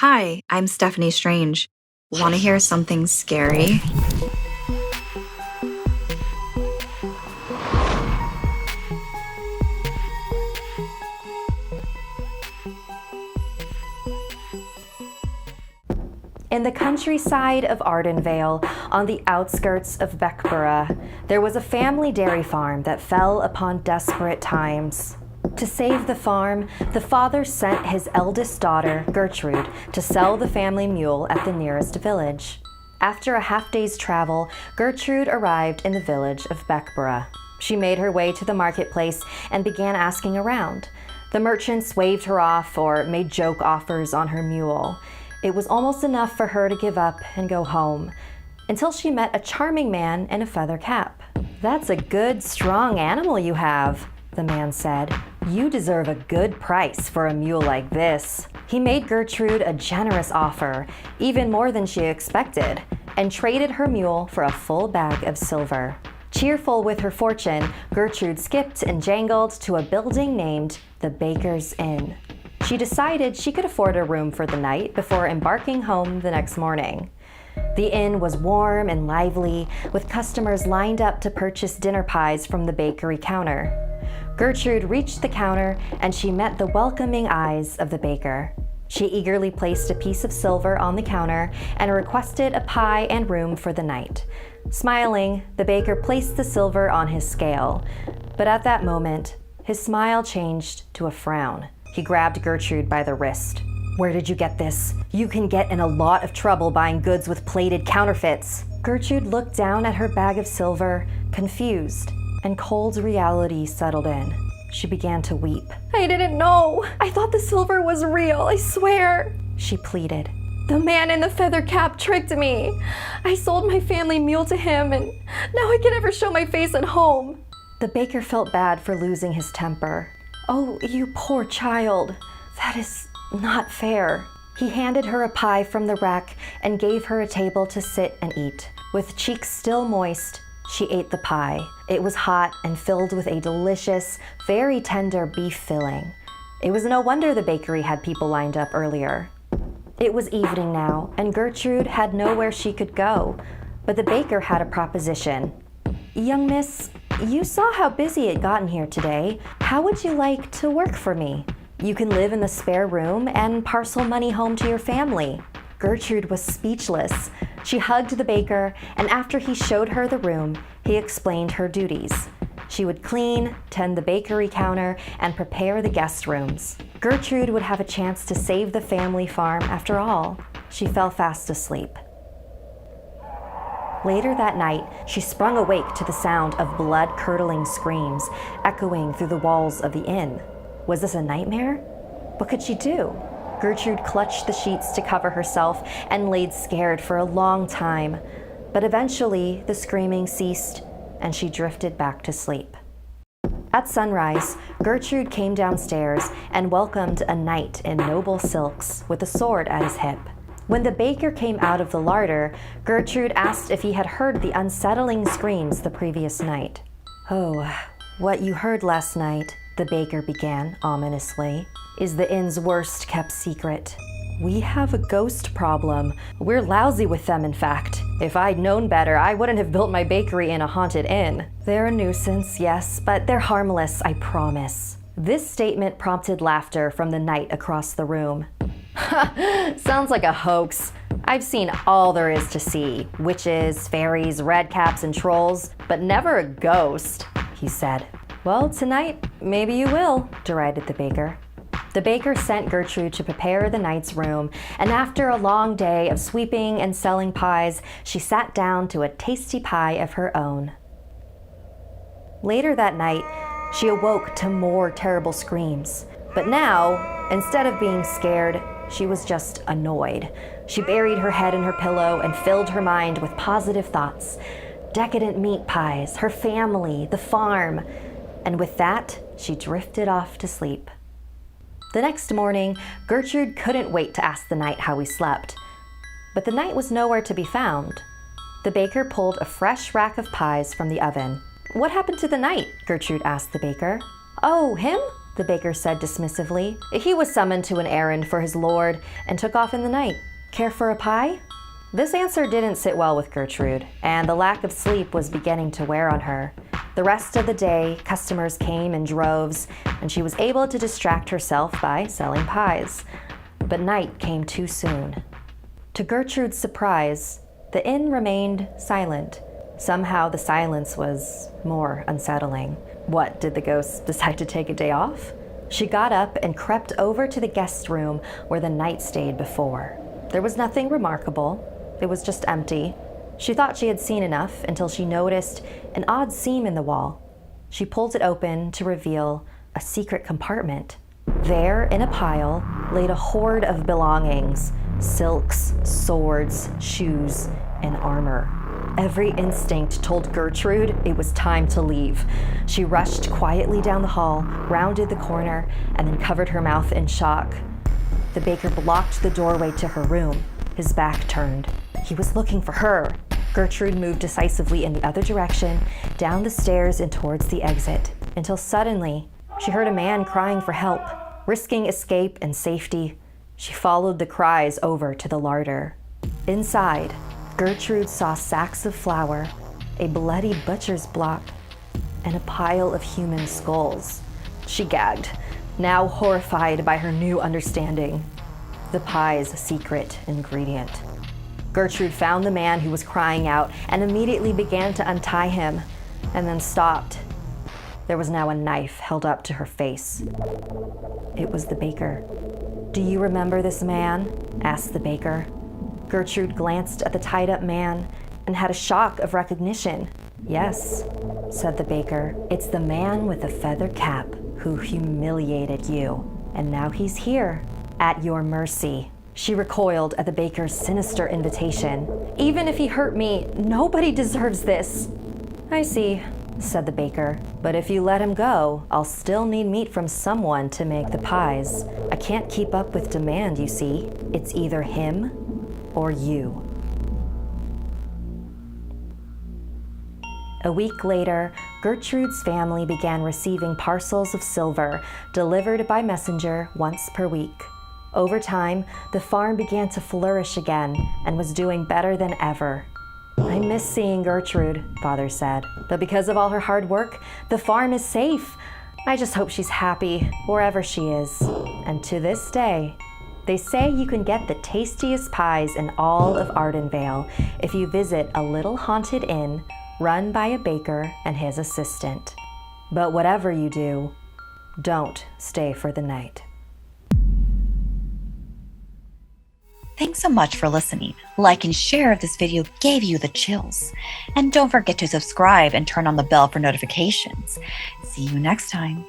Hi, I'm Steffany Strange. Want to hear something scary? In the countryside of Ardenvale, on the outskirts of Beckborough, there was a family dairy farm that fell upon desperate times. To save the farm, the father sent his eldest daughter, Gertrude, to sell the family mule at the nearest village. After a half-day's travel, Gertrude arrived in the village of Beckborough. She made her way to the marketplace and began asking around. The merchants waved her off or made joke offers on her mule. It was almost enough for her to give up and go home, until she met a charming man in a feather cap. "That's a good, strong animal you have," the man said. "You deserve a good price for a mule like this." He made Gertrude a generous offer, even more than she expected, and traded her mule for a full bag of silver. Cheerful with her fortune, Gertrude skipped and jangled to a building named the Baker's Inn. She decided she could afford a room for the night before embarking home the next morning. The inn was warm and lively, with customers lined up to purchase dinner pies from the bakery counter. Gertrude reached the counter and she met the welcoming eyes of the baker. She eagerly placed a piece of silver on the counter and requested a pie and room for the night. Smiling, the baker placed the silver on his scale, but at that moment, his smile changed to a frown. He grabbed Gertrude by the wrist. "Where did you get this? You can get in a lot of trouble buying goods with plated counterfeits." Gertrude looked down at her bag of silver, confused, and cold reality settled in. She began to weep. "I didn't know. I thought the silver was real, I swear," she pleaded. "The man in the feather cap tricked me. I sold my family mule to him, and now I can never show my face at home." The baker felt bad for losing his temper. "Oh, you poor child. That is not fair." He handed her a pie from the rack and gave her a table to sit and eat. With cheeks still moist, she ate the pie. It was hot and filled with a delicious, very tender beef filling. It was no wonder the bakery had people lined up earlier. It was evening now, and Gertrude had nowhere she could go. But the baker had a proposition. "Young miss, you saw how busy it got in here today. How would you like to work for me? You can live in the spare room and parcel money home to your family." Gertrude was speechless. She hugged the baker, and after he showed her the room, he explained her duties. She would clean, tend the bakery counter, and prepare the guest rooms. Gertrude would have a chance to save the family farm after all. She fell fast asleep. Later that night, she sprung awake to the sound of blood-curdling screams echoing through the walls of the inn. Was this a nightmare? What could she do? Gertrude clutched the sheets to cover herself and laid scared for a long time. But eventually, the screaming ceased, and she drifted back to sleep. At sunrise, Gertrude came downstairs and welcomed a knight in noble silks with a sword at his hip. When the baker came out of the larder, Gertrude asked if he had heard the unsettling screams the previous night. "Oh, what you heard last night," the baker began ominously, "is the inn's worst kept secret. We have a ghost problem. We're lousy with them, in fact. If I'd known better, I wouldn't have built my bakery in a haunted inn. They're a nuisance, yes, but they're harmless, I promise." This statement prompted laughter from the knight across the room. "Sounds like a hoax. I've seen all there is to see. Witches, fairies, redcaps, and trolls, but never a ghost," he said. "Well, tonight, maybe you will," derided the baker. The baker sent Gertrude to prepare the knight's room, and after a long day of sweeping and selling pies, she sat down to a tasty pie of her own. Later that night, she awoke to more terrible screams. But now, instead of being scared, she was just annoyed. She buried her head in her pillow and filled her mind with positive thoughts. Decadent meat pies, her family, the farm. And with that, she drifted off to sleep. The next morning, Gertrude couldn't wait to ask the knight how he slept. But the knight was nowhere to be found. The baker pulled a fresh rack of pies from the oven. "What happened to the knight?" Gertrude asked the baker. "Oh, him? the baker said dismissively. He was summoned to an errand for his lord and took off in the night. Care for a pie? This answer didn't sit well with Gertrude, and the lack of sleep was beginning to wear on her. The rest of the day, customers came in droves, and she was able to distract herself by selling pies. But night came too soon. To Gertrude's surprise, the inn remained silent. Somehow the silence was more unsettling. What, did the ghost decide to take a day off? She got up and crept over to the guest room where the knight stayed before. There was nothing remarkable. It was just empty. She thought she had seen enough until she noticed an odd seam in the wall. She pulled it open to reveal a secret compartment. There, in a pile, laid a hoard of belongings: silks, swords, shoes, and armor. Every instinct told Gertrude it was time to leave. She rushed quietly down the hall, rounded the corner, and then covered her mouth in shock. The baker blocked the doorway to her room, his back turned. He was looking for her. Gertrude moved decisively in the other direction, down the stairs and towards the exit, until suddenly she heard a man crying for help. Risking escape and safety, she followed the cries over to the larder. Inside, Gertrude saw sacks of flour, a bloody butcher's block, and a pile of human skulls. She gagged, now horrified by her new understanding: the pie's secret ingredient. Gertrude found the man who was crying out and immediately began to untie him, and then stopped. There was now a knife held up to her face. It was the baker. "Do you remember this man?" asked the baker. Gertrude glanced at the tied-up man and had a shock of recognition. "Yes," said the baker. "It's the man with the feather cap who humiliated you. And now he's here, at your mercy." She recoiled at the baker's sinister invitation. "Even if he hurt me, nobody deserves this." "I see," said the baker. "But if you let him go, I'll still need meat from someone to make the pies. I can't keep up with demand, you see. It's either him or you." A week later, Gertrude's family began receiving parcels of silver delivered by messenger once per week. Over time, the farm began to flourish again and was doing better than ever. "I miss seeing Gertrude," Father said, "but because of all her hard work, the farm is safe. I just hope she's happy wherever she is." And to this day, they say you can get the tastiest pies in all of Ardenvale if you visit a little haunted inn run by a baker and his assistant. But whatever you do, don't stay for the night. Thanks so much for listening. Like and share if this video gave you the chills. And don't forget to subscribe and turn on the bell for notifications. See you next time.